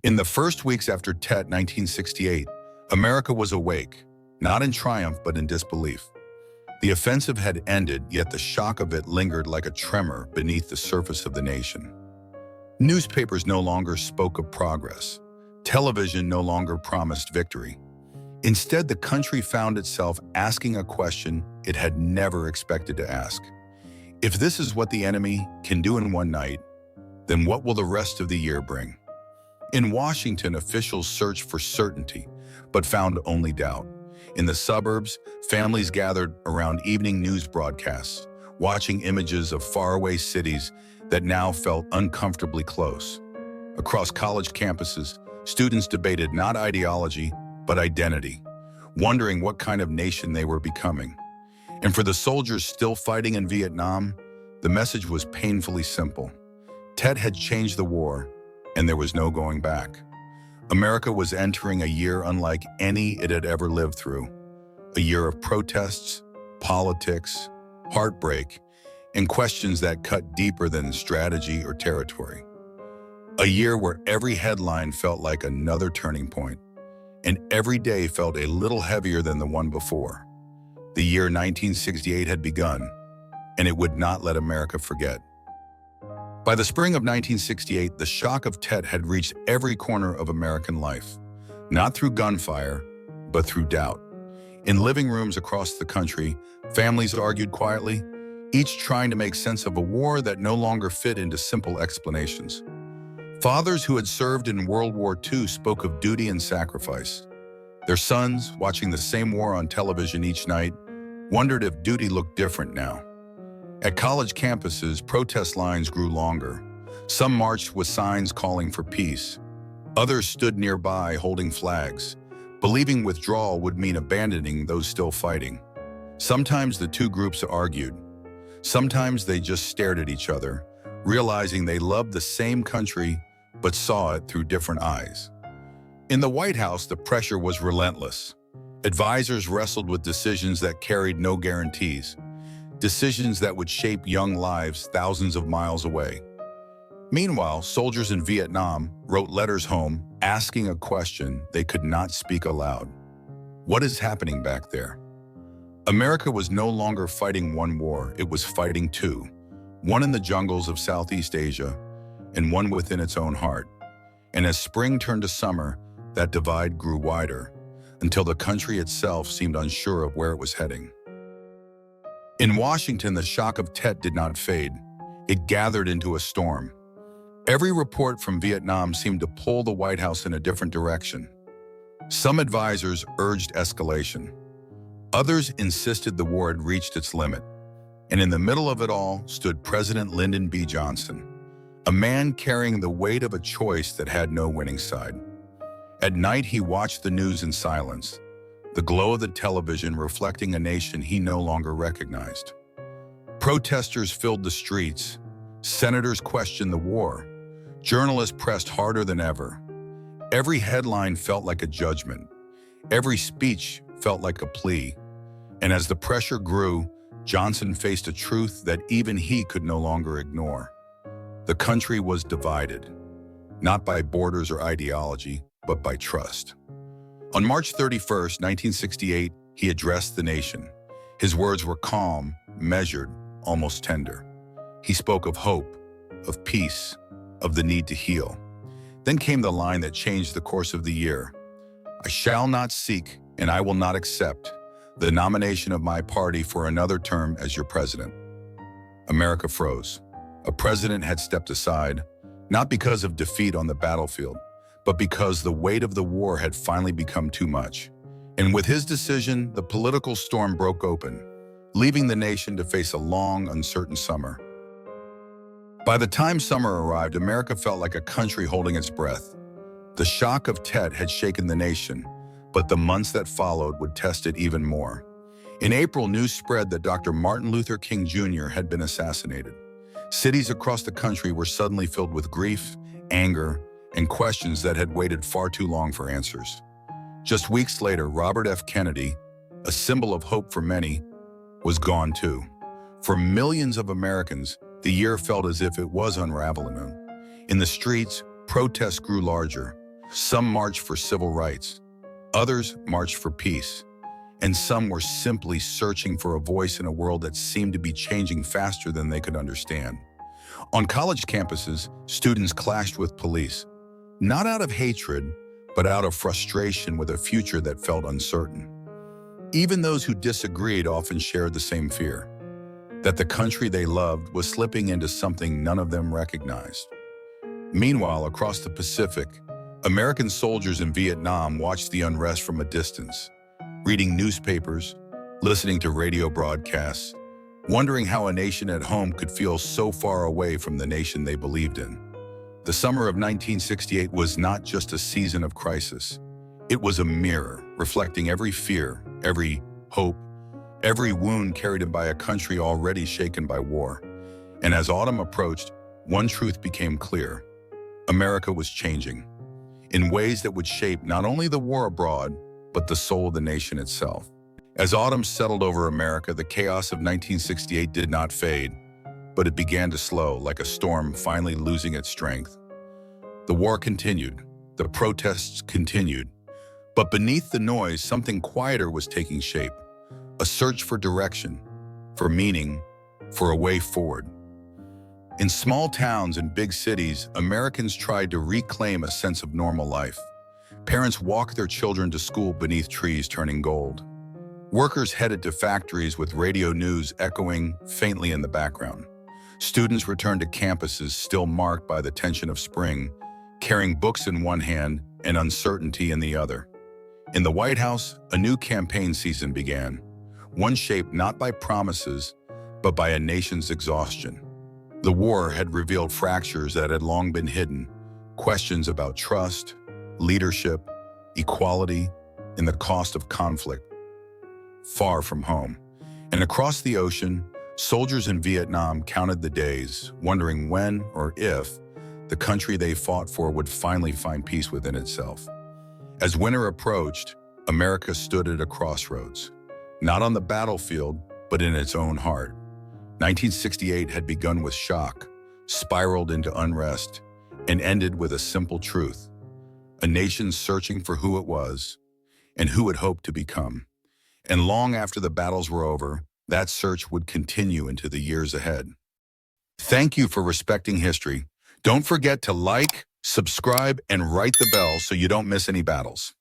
In the first weeks after Tet 1968, America was awake, not in triumph but in disbelief. The offensive had ended, yet the shock of it lingered like a tremor beneath the surface of the nation. Newspapers no longer spoke of progress. Television no longer promised victory. Instead, the country found itself asking a question it had never expected to ask. If this is what the enemy can do in one night, then what will the rest of the year bring? In Washington, officials searched for certainty, but found only doubt. In the suburbs, families gathered around evening news broadcasts, watching images of faraway cities that now felt uncomfortably close. Across college campuses, students debated not ideology, but identity, wondering what kind of nation they were becoming. And for the soldiers still fighting in Vietnam, the message was painfully simple. Tet had changed the war, and there was no going back. America was entering a year unlike any it had ever lived through. A year of protests, politics, heartbreak, and questions that cut deeper than strategy or territory. A year where every headline felt like another turning point, and every day felt a little heavier than the one before. The year 1968 had begun, and it would not let America forget. By the spring of 1968, the shock of Tet had reached every corner of American life, not through gunfire, but through doubt. In living rooms across the country, families argued quietly, each trying to make sense of a war that no longer fit into simple explanations. Fathers who had served in World War II spoke of duty and sacrifice. Their sons, watching the same war on television each night, wondered if duty looked different now. At college campuses, protest lines grew longer. Some marched with signs calling for peace. Others stood nearby holding flags, believing withdrawal would mean abandoning those still fighting. Sometimes the two groups argued. Sometimes they just stared at each other, realizing they loved the same country but saw it through different eyes. In the White House, the pressure was relentless. Advisors wrestled with decisions that carried no guarantees, decisions that would shape young lives thousands of miles away. Meanwhile, soldiers in Vietnam wrote letters home asking a question they could not speak aloud. What is happening back there? America was no longer fighting one war, it was fighting two. One in the jungles of Southeast Asia, and one within its own heart. And as spring turned to summer, that divide grew wider, until the country itself seemed unsure of where it was heading. In Washington, the shock of Tet did not fade. It gathered into a storm. Every report from Vietnam seemed to pull the White House in a different direction. Some advisors urged escalation. Others insisted the war had reached its limit. And in the middle of it all stood President Lyndon B. Johnson, a man carrying the weight of a choice that had no winning side. At night, he watched the news in silence, the glow of the television reflecting a nation he no longer recognized. Protesters filled the streets. Senators questioned the war. Journalists pressed harder than ever. Every headline felt like a judgment. Every speech felt like a plea. And as the pressure grew, Johnson faced a truth that even he could no longer ignore. The country was divided, not by borders or ideology, but by trust. On March 31st, 1968, he addressed the nation. His words were calm, measured, almost tender. He spoke of hope, of peace, of the need to heal. Then came the line that changed the course of the year. I shall not seek, and I will not accept, the nomination of my party for another term as your president. America froze. A president had stepped aside, not because of defeat on the battlefield, but because the weight of the war had finally become too much. And with his decision, the political storm broke open, leaving the nation to face a long, uncertain summer. By the time summer arrived, America felt like a country holding its breath. The shock of Tet had shaken the nation, but the months that followed would test it even more. In April, news spread that Dr. Martin Luther King Jr. had been assassinated. Cities across the country were suddenly filled with grief, anger, and questions that had waited far too long for answers. Just weeks later, Robert F. Kennedy, a symbol of hope for many, was gone too. For millions of Americans, the year felt as if it was unraveling. In the streets, protests grew larger. Some marched for civil rights, others marched for peace, and some were simply searching for a voice in a world that seemed to be changing faster than they could understand. On college campuses, students clashed with police, not out of hatred, but out of frustration with a future that felt uncertain. Even those who disagreed often shared the same fear, that the country they loved was slipping into something none of them recognized. Meanwhile, across the Pacific, American soldiers in Vietnam watched the unrest from a distance, reading newspapers, listening to radio broadcasts, wondering how a nation at home could feel so far away from the nation they believed in. The summer of 1968 was not just a season of crisis. It was a mirror, reflecting every fear, every hope, every wound carried by a country already shaken by war. And as autumn approached, one truth became clear. America was changing in ways that would shape not only the war abroad, but the soul of the nation itself. As autumn settled over America, the chaos of 1968 did not fade, but it began to slow, like a storm finally losing its strength. The war continued, the protests continued, but beneath the noise, something quieter was taking shape, a search for direction, for meaning, for a way forward. In small towns and big cities, Americans tried to reclaim a sense of normal life. Parents walked their children to school beneath trees turning gold. Workers headed to factories with radio news echoing faintly in the background. Students returned to campuses still marked by the tension of spring, carrying books in one hand and uncertainty in the other. In the White House, a new campaign season began, one shaped not by promises, but by a nation's exhaustion. The war had revealed fractures that had long been hidden, questions about trust, leadership, equality, and the cost of conflict. Far from home, and across the ocean, soldiers in Vietnam counted the days, wondering when or if the country they fought for would finally find peace within itself. As winter approached, America stood at a crossroads, not on the battlefield, but in its own heart. 1968 had begun with shock, spiraled into unrest, and ended with a simple truth: a nation searching for who it was and who it hoped to become. And long after the battles were over, that search would continue into the years ahead. Thank you for respecting history. Don't forget to like, subscribe, and write the bell so you don't miss any battles.